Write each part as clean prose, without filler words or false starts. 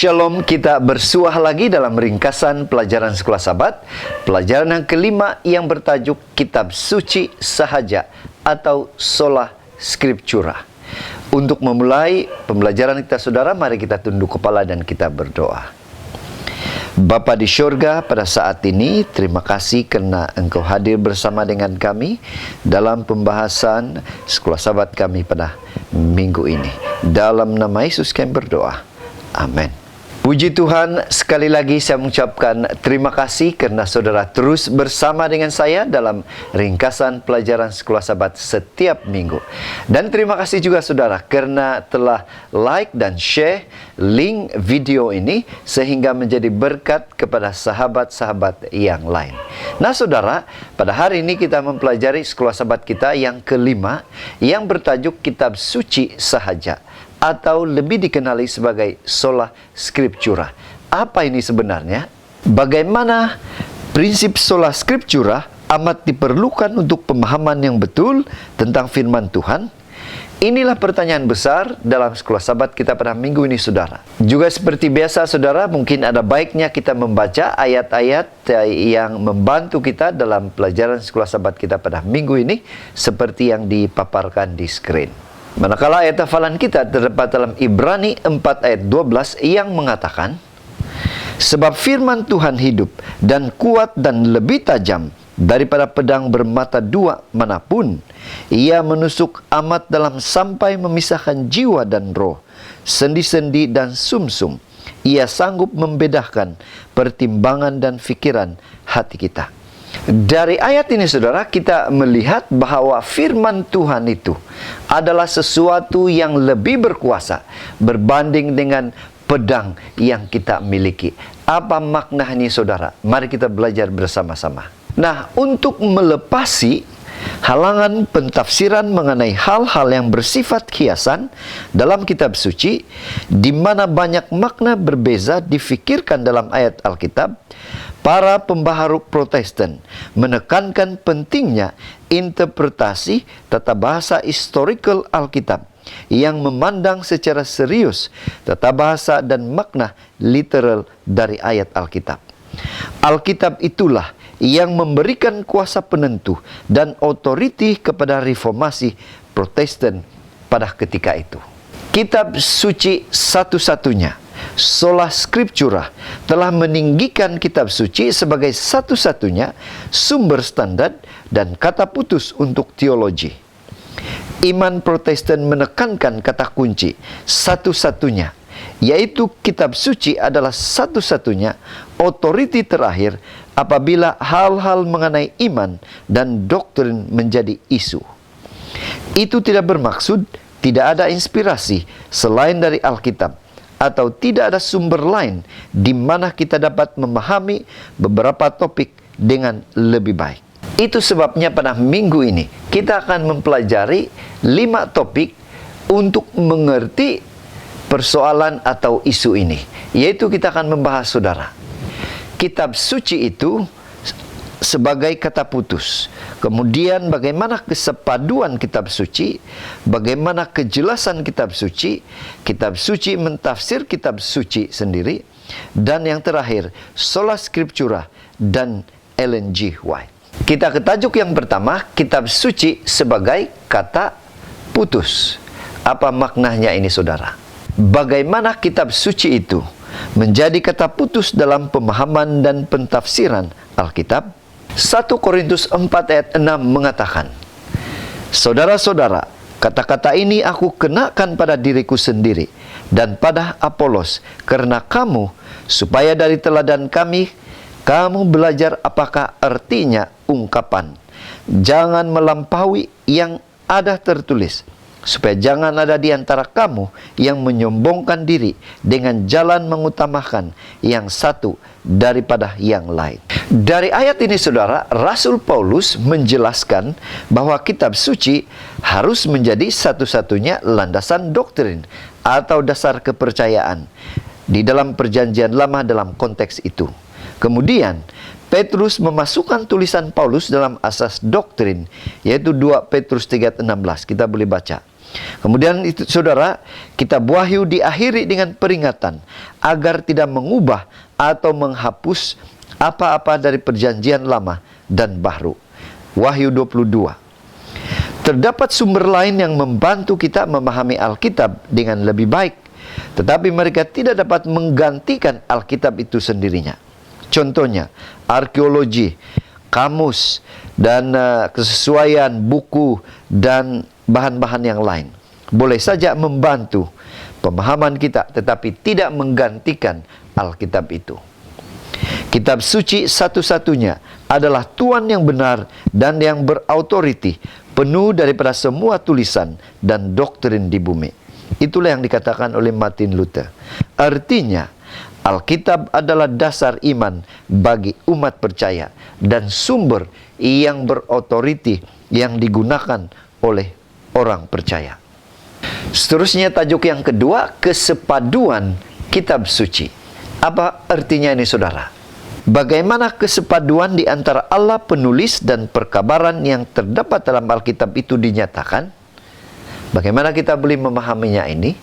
Shalom, kita bersuah lagi dalam ringkasan pelajaran Sekolah Sabat. Pelajaran yang kelima yang bertajuk Kitab Suci Sahaja atau Sola Scriptura. Untuk memulai pembelajaran kita saudara, mari kita tunduk kepala dan kita berdoa. Bapa di syurga, pada saat ini terima kasih karena Engkau hadir bersama dengan kami dalam pembahasan Sekolah Sabat kami pada minggu ini. Dalam nama Yesus kami berdoa. Amin. Puji Tuhan, sekali lagi saya mengucapkan terima kasih karena saudara terus bersama dengan saya dalam ringkasan pelajaran Sekolah Sabat setiap minggu. Dan terima kasih juga saudara karena telah like dan share link video ini sehingga menjadi berkat kepada sahabat-sahabat yang lain. Nah saudara, pada hari ini kita mempelajari Sekolah Sabat kita yang kelima yang bertajuk Kitab Suci Sahaja atau lebih dikenali sebagai Sola Scriptura. Apa ini sebenarnya? Bagaimana prinsip Sola Scriptura amat diperlukan untuk pemahaman yang betul tentang firman Tuhan? Inilah pertanyaan besar dalam Sekolah Sabat kita pada minggu ini saudara. Juga seperti biasa saudara, mungkin ada baiknya kita membaca ayat-ayat yang membantu kita dalam pelajaran Sekolah Sabat kita pada minggu ini seperti yang dipaparkan di screen. Manakala ayat hafalan kita terdapat dalam Ibrani 4 ayat 12 yang mengatakan, sebab firman Tuhan hidup dan kuat dan lebih tajam daripada pedang bermata dua manapun. Ia menusuk amat dalam sampai memisahkan jiwa dan roh, sendi-sendi dan sumsum. Ia sanggup membedakan pertimbangan dan fikiran hati kita. Dari ayat ini saudara, kita melihat bahwa firman Tuhan itu adalah sesuatu yang lebih berkuasa berbanding dengan pedang yang kita miliki. Apa makna ini saudara? Mari kita belajar bersama-sama. Nah, untuk melepasi halangan pentafsiran mengenai hal-hal yang bersifat kiasan dalam kitab suci, di mana banyak makna berbeza difikirkan dalam ayat Alkitab, para pembaharu Protestan menekankan pentingnya interpretasi tata bahasa historical Alkitab yang memandang secara serius tata bahasa dan makna literal dari ayat Alkitab. Alkitab itulah yang memberikan kuasa penentu dan otoriti kepada reformasi Protestan pada ketika itu. Kitab suci satu-satunya, Sola Scriptura, telah meninggikan kitab suci sebagai satu-satunya sumber standar dan kata putus untuk teologi. Iman Protestan menekankan kata kunci satu-satunya, yaitu kitab suci adalah satu-satunya otoriti terakhir apabila hal-hal mengenai iman dan doktrin menjadi isu. Itu tidak bermaksud tidak ada inspirasi selain dari Alkitab, atau tidak ada sumber lain di mana kita dapat memahami beberapa topik dengan lebih baik. Itu sebabnya pada minggu ini kita akan mempelajari 5 topik untuk mengerti persoalan atau isu ini. Yaitu kita akan membahas saudara, kitab suci itu sebagai kata putus. Kemudian bagaimana kesepaduan kitab suci, bagaimana kejelasan kitab suci mentafsir kitab suci sendiri, dan yang terakhir Sola Scriptura dan Ellen G. White. Kita ke tajuk yang pertama, kitab suci sebagai kata putus. Apa maknanya ini saudara? Bagaimana kitab suci itu menjadi kata putus dalam pemahaman dan pentafsiran Alkitab? 1 Korintus 4 ayat 6 mengatakan, saudara-saudara, kata-kata ini aku kenakan pada diriku sendiri dan pada Apolos karena kamu, supaya dari teladan kami, kamu belajar apakah artinya ungkapan. Jangan melampaui yang ada tertulis, supaya jangan ada di antara kamu yang menyombongkan diri dengan jalan mengutamakan yang satu daripada yang lain. Dari ayat ini saudara, Rasul Paulus menjelaskan bahwa kitab suci harus menjadi satu-satunya landasan doktrin atau dasar kepercayaan di dalam perjanjian lama dalam konteks itu. Kemudian Petrus memasukkan tulisan Paulus dalam asas doktrin, yaitu 2 Petrus 3:16. Kita boleh baca. Kemudian itu saudara, kitab Wahyu diakhiri dengan peringatan agar tidak mengubah atau menghapus apa-apa dari perjanjian lama dan baru. Wahyu 22. Terdapat sumber lain yang membantu kita memahami Alkitab dengan lebih baik, tetapi mereka tidak dapat menggantikan Alkitab itu sendirinya. Contohnya, arkeologi, kamus, dan kesesuaian buku dan bahan-bahan yang lain boleh saja membantu pemahaman kita, tetapi tidak menggantikan Alkitab itu. Kitab suci satu-satunya adalah Tuhan yang benar dan yang berautoriti, penuh daripada semua tulisan dan doktrin di bumi. Itulah yang dikatakan oleh Martin Luther. Artinya, Alkitab adalah dasar iman bagi umat percaya dan sumber yang berautoriti yang digunakan oleh orang percaya. Seterusnya tajuk yang kedua, kesepaduan kitab suci. Apa artinya ini saudara? Bagaimana kesepaduan di antara Allah penulis dan perkabaran yang terdapat dalam Alkitab itu dinyatakan? Bagaimana kita boleh memahaminya ini?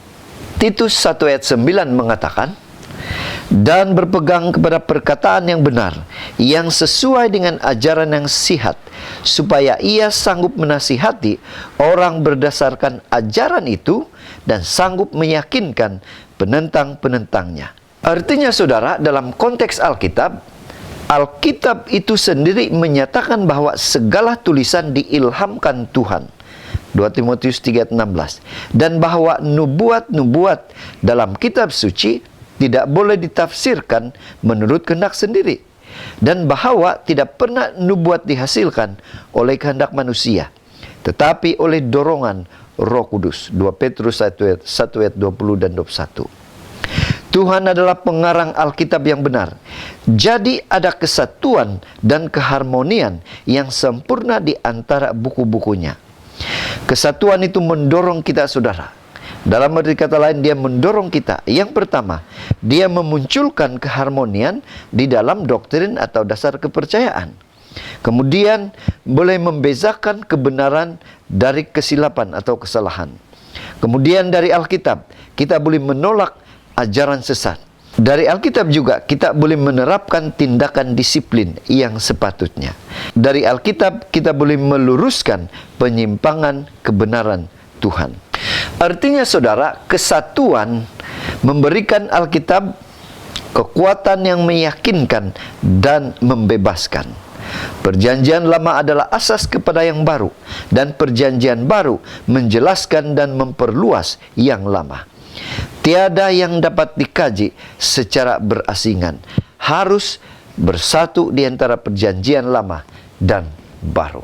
Titus 1 ayat 9 mengatakan, dan berpegang kepada perkataan yang benar, yang sesuai dengan ajaran yang sihat, supaya ia sanggup menasihati orang berdasarkan ajaran itu dan sanggup meyakinkan penentang-penentangnya. Artinya saudara, dalam konteks Alkitab, Alkitab itu sendiri menyatakan bahwa segala tulisan diilhamkan Tuhan. 2 Timotius 3:16. Dan bahwa nubuat-nubuat dalam kitab suci tidak boleh ditafsirkan menurut kehendak sendiri, dan bahwa tidak pernah nubuat dihasilkan oleh kehendak manusia, tetapi oleh dorongan Roh Kudus. 2 Petrus 1 ayat 20 dan 21. Tuhan adalah pengarang Alkitab yang benar. Jadi ada kesatuan dan keharmonian yang sempurna di antara buku-bukunya. Kesatuan itu mendorong kita saudara. Dalam arti kata lain, dia mendorong kita. Yang pertama, dia memunculkan keharmonian di dalam doktrin atau dasar kepercayaan. Kemudian, boleh membezakan kebenaran dari kesilapan atau kesalahan. Kemudian dari Alkitab, kita boleh menolak ajaran sesat. Dari Alkitab juga, kita boleh menerapkan tindakan disiplin yang sepatutnya. Dari Alkitab, kita boleh meluruskan penyimpangan kebenaran Tuhan. Artinya saudara, kesatuan memberikan Alkitab kekuatan yang meyakinkan dan membebaskan. Perjanjian lama adalah asas kepada yang baru, dan perjanjian baru menjelaskan dan memperluas yang lama. Tiada yang dapat dikaji secara berasingan. Harus bersatu di antara perjanjian lama dan baru.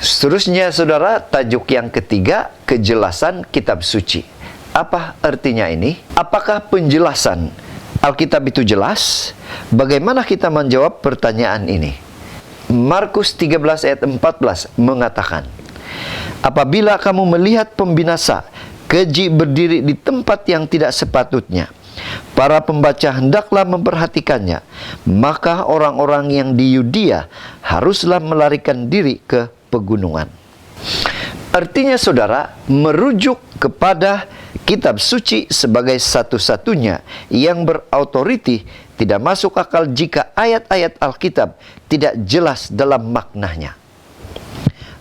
Seterusnya saudara, tajuk yang ketiga, kejelasan kitab suci. Apa artinya ini? Apakah penjelasan Alkitab itu jelas? Bagaimana kita menjawab pertanyaan ini? Markus 13 ayat 14 mengatakan, apabila kamu melihat pembinasa keji berdiri di tempat yang tidak sepatutnya, para pembaca hendaklah memperhatikannya, maka orang-orang yang di Yudea haruslah melarikan diri ke pegunungan. Artinya saudara, merujuk kepada kitab suci sebagai satu-satunya yang berautoriti tidak masuk akal jika ayat-ayat Alkitab tidak jelas dalam maknanya.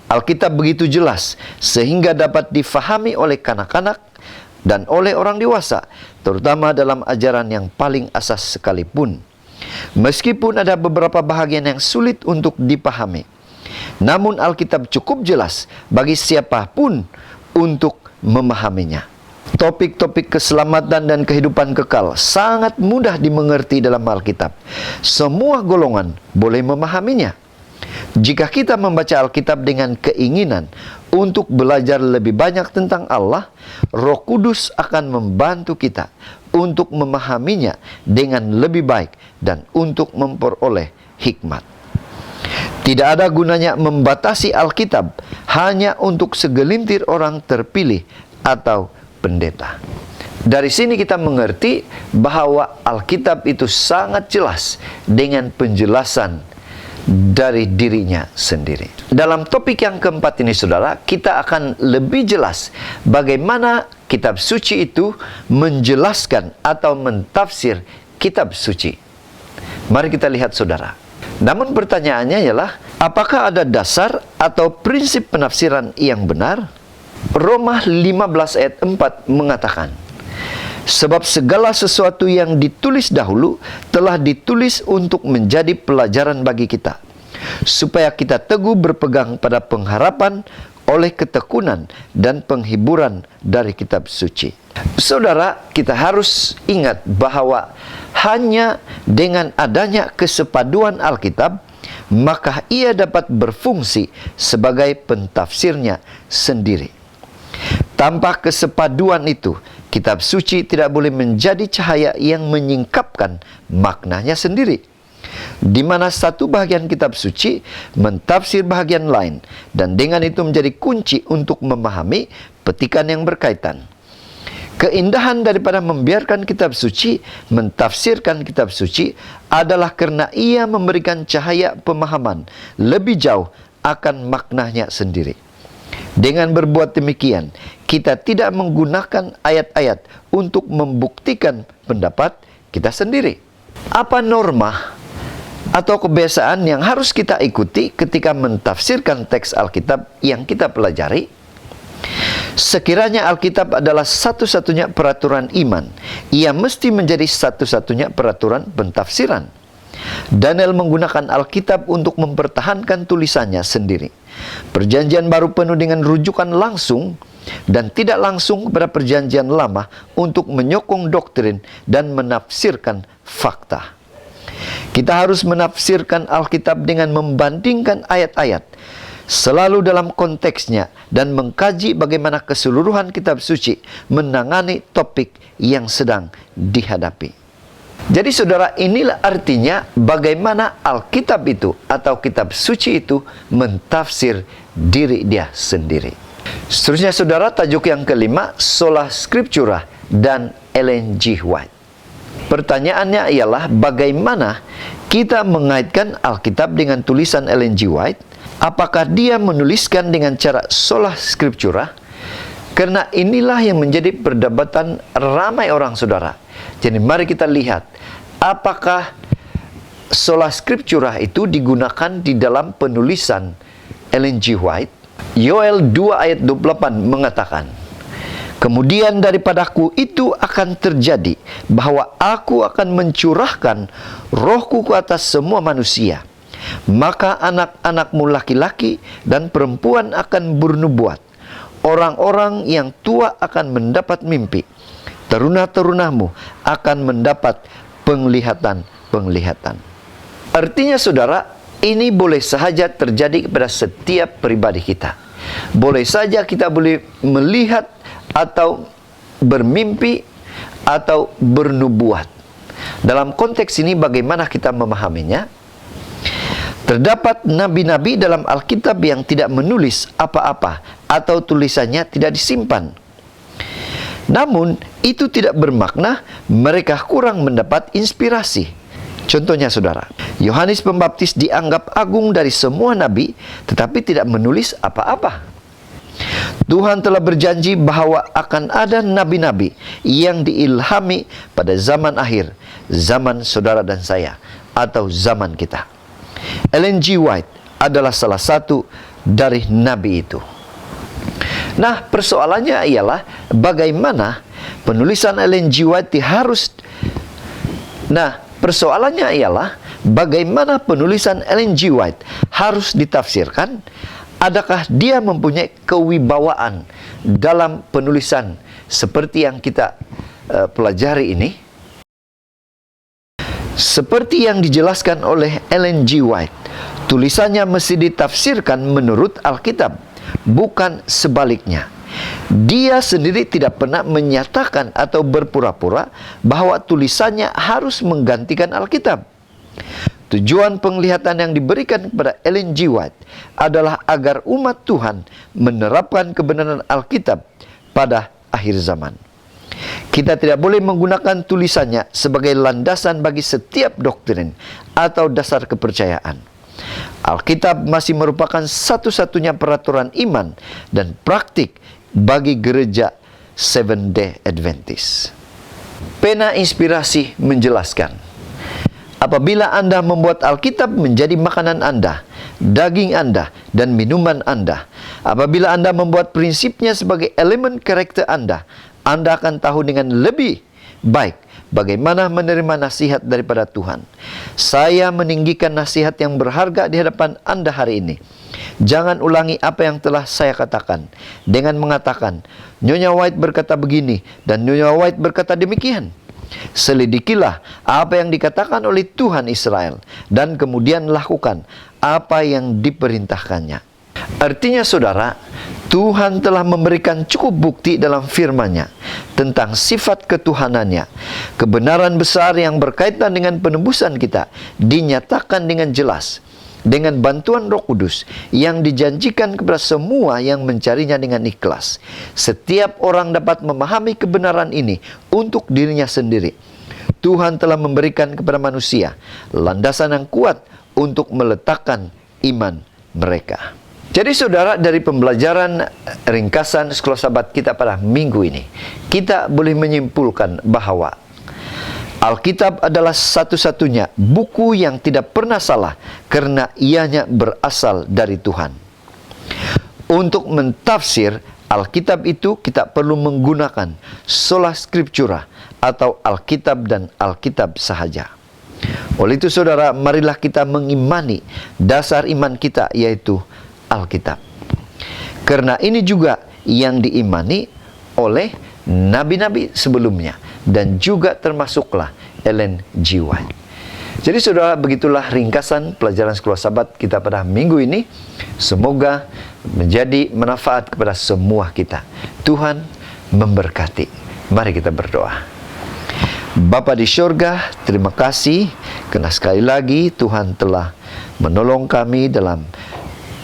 Alkitab begitu jelas sehingga dapat difahami oleh kanak-kanak dan oleh orang dewasa, terutama dalam ajaran yang paling asas sekalipun. Meskipun ada beberapa bahagian yang sulit untuk dipahami, namun Alkitab cukup jelas bagi siapapun untuk memahaminya. Topik-topik keselamatan dan kehidupan kekal sangat mudah dimengerti dalam Alkitab. Semua golongan boleh memahaminya. Jika kita membaca Alkitab dengan keinginan untuk belajar lebih banyak tentang Allah, Roh Kudus akan membantu kita untuk memahaminya dengan lebih baik dan untuk memperoleh hikmat. Tidak ada gunanya membatasi Alkitab hanya untuk segelintir orang terpilih atau pendeta. Dari sini kita mengerti bahwa Alkitab itu sangat jelas dengan penjelasan dari dirinya sendiri. Dalam topik yang keempat ini, saudara, kita akan lebih jelas bagaimana kitab suci itu menjelaskan atau mentafsir kitab suci. Mari kita lihat, saudara. Namun pertanyaannya ialah, apakah ada dasar atau prinsip penafsiran yang benar? Roma 15 ayat 4 mengatakan, sebab segala sesuatu yang ditulis dahulu telah ditulis untuk menjadi pelajaran bagi kita, supaya kita teguh berpegang pada pengharapan oleh ketekunan dan penghiburan dari kitab suci. Saudara, kita harus ingat bahwa hanya dengan adanya kesepaduan Alkitab, maka ia dapat berfungsi sebagai pentafsirnya sendiri. Tanpa kesepaduan itu, kitab suci tidak boleh menjadi cahaya yang menyingkapkan maknanya sendiri, di mana satu bahagian kitab suci mentafsir bahagian lain, dan dengan itu menjadi kunci untuk memahami petikan yang berkaitan. Keindahan daripada membiarkan kitab suci mentafsirkan kitab suci adalah karena ia memberikan cahaya pemahaman lebih jauh akan maknanya sendiri. Dengan berbuat demikian, kita tidak menggunakan ayat-ayat untuk membuktikan pendapat kita sendiri. Apa norma atau kebiasaan yang harus kita ikuti ketika mentafsirkan teks Alkitab yang kita pelajari? Sekiranya Alkitab adalah satu-satunya peraturan iman, ia mesti menjadi satu-satunya peraturan pentafsiran. Daniel menggunakan Alkitab untuk mempertahankan tulisannya sendiri. Perjanjian Baru penuh dengan rujukan langsung dan tidak langsung kepada Perjanjian Lama untuk menyokong doktrin dan menafsirkan fakta. Kita harus menafsirkan Alkitab dengan membandingkan ayat-ayat selalu dalam konteksnya dan mengkaji bagaimana keseluruhan kitab suci menangani topik yang sedang dihadapi. Jadi saudara, inilah artinya bagaimana Alkitab itu atau kitab suci itu mentafsir diri dia sendiri. Seterusnya saudara, tajuk yang kelima, Sola Scriptura dan Ellen G. White. Pertanyaannya ialah, bagaimana kita mengaitkan Alkitab dengan tulisan Ellen G. White? Apakah dia menuliskan dengan cara Sola Scriptura? Karena inilah yang menjadi perdebatan ramai orang, saudara. Jadi mari kita lihat, apakah Sola Scriptura itu digunakan di dalam penulisan Ellen G. White? Yoel 2 ayat 28 mengatakan, kemudian daripadaku itu akan terjadi bahwa aku akan mencurahkan rohku ke atas semua manusia. Maka anak-anakmu laki-laki dan perempuan akan bernubuat. Orang-orang yang tua akan mendapat mimpi. Teruna-terunamu akan mendapat penglihatan-penglihatan. Artinya saudara, ini boleh sahaja terjadi kepada setiap pribadi kita. Boleh saja kita boleh melihat atau bermimpi atau bernubuat. Dalam konteks ini bagaimana kita memahaminya? Terdapat nabi-nabi dalam Alkitab yang tidak menulis apa-apa atau tulisannya tidak disimpan. Namun, itu tidak bermakna mereka kurang mendapat inspirasi. Contohnya saudara, Yohanes Pembaptis dianggap agung dari semua nabi, tetapi tidak menulis apa-apa. Tuhan telah berjanji bahwa akan ada nabi-nabi yang diilhami pada zaman akhir, zaman saudara dan saya, atau zaman kita. Ellen G. White adalah salah satu dari nabi itu. Nah, persoalannya ialah bagaimana penulisan Ellen G. White bagaimana penulisan Ellen G. White harus ditafsirkan? Adakah dia mempunyai kewibawaan dalam penulisan seperti yang kita pelajari ini? Seperti yang dijelaskan oleh Ellen G. White, tulisannya mesti ditafsirkan menurut Alkitab, bukan sebaliknya. Dia sendiri tidak pernah menyatakan atau berpura-pura bahwa tulisannya harus menggantikan Alkitab. Tujuan penglihatan yang diberikan kepada Ellen G. White adalah agar umat Tuhan menerapkan kebenaran Alkitab pada akhir zaman. Kita tidak boleh menggunakan tulisannya sebagai landasan bagi setiap doktrin atau dasar kepercayaan. Alkitab masih merupakan satu-satunya peraturan iman dan praktik bagi gereja Seventh-day Adventist. Pena inspirasi menjelaskan, apabila Anda membuat Alkitab menjadi makanan Anda, daging Anda, dan minuman Anda, apabila Anda membuat prinsipnya sebagai elemen karakter Anda akan tahu dengan lebih baik bagaimana menerima nasihat daripada Tuhan. Saya meninggikan nasihat yang berharga di hadapan Anda hari ini. Jangan ulangi apa yang telah saya katakan dengan mengatakan, Nyonya White berkata begini dan Nyonya White berkata demikian. Selidikilah apa yang dikatakan oleh Tuhan Israel dan kemudian lakukan apa yang diperintahkannya. Artinya saudara, Tuhan telah memberikan cukup bukti dalam firman-Nya tentang sifat ketuhanannya. Kebenaran besar yang berkaitan dengan penebusan kita dinyatakan dengan jelas dengan bantuan Roh Kudus yang dijanjikan kepada semua yang mencarinya dengan ikhlas. Setiap orang dapat memahami kebenaran ini untuk dirinya sendiri. Tuhan telah memberikan kepada manusia landasan yang kuat untuk meletakkan iman mereka. Jadi saudara, dari pembelajaran ringkasan Sekolah Sabat kita pada minggu ini, kita boleh menyimpulkan bahwa Alkitab adalah satu-satunya buku yang tidak pernah salah karena ianya berasal dari Tuhan. Untuk mentafsir Alkitab itu kita perlu menggunakan sola scriptura atau Alkitab dan Alkitab sahaja. Oleh itu saudara, marilah kita mengimani dasar iman kita yaitu Alkitab. Karena ini juga yang diimani oleh nabi-nabi sebelumnya dan juga termasuklah Ellen G. White. Jadi saudara, begitulah ringkasan pelajaran Sekolah Sabat kita pada minggu ini. Semoga menjadi manfaat kepada semua kita. Tuhan memberkati. Mari kita berdoa. Bapa di surga, terima kasih karena sekali lagi Tuhan telah menolong kami dalam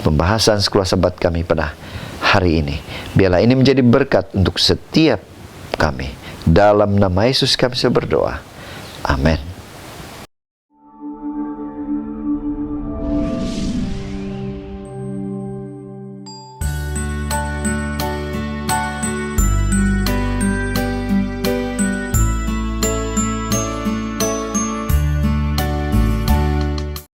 pembahasan Sekolah Sabat kami pada hari ini. Biarlah ini menjadi berkat untuk setiap kami. Dalam nama Yesus kami berdoa. Amin.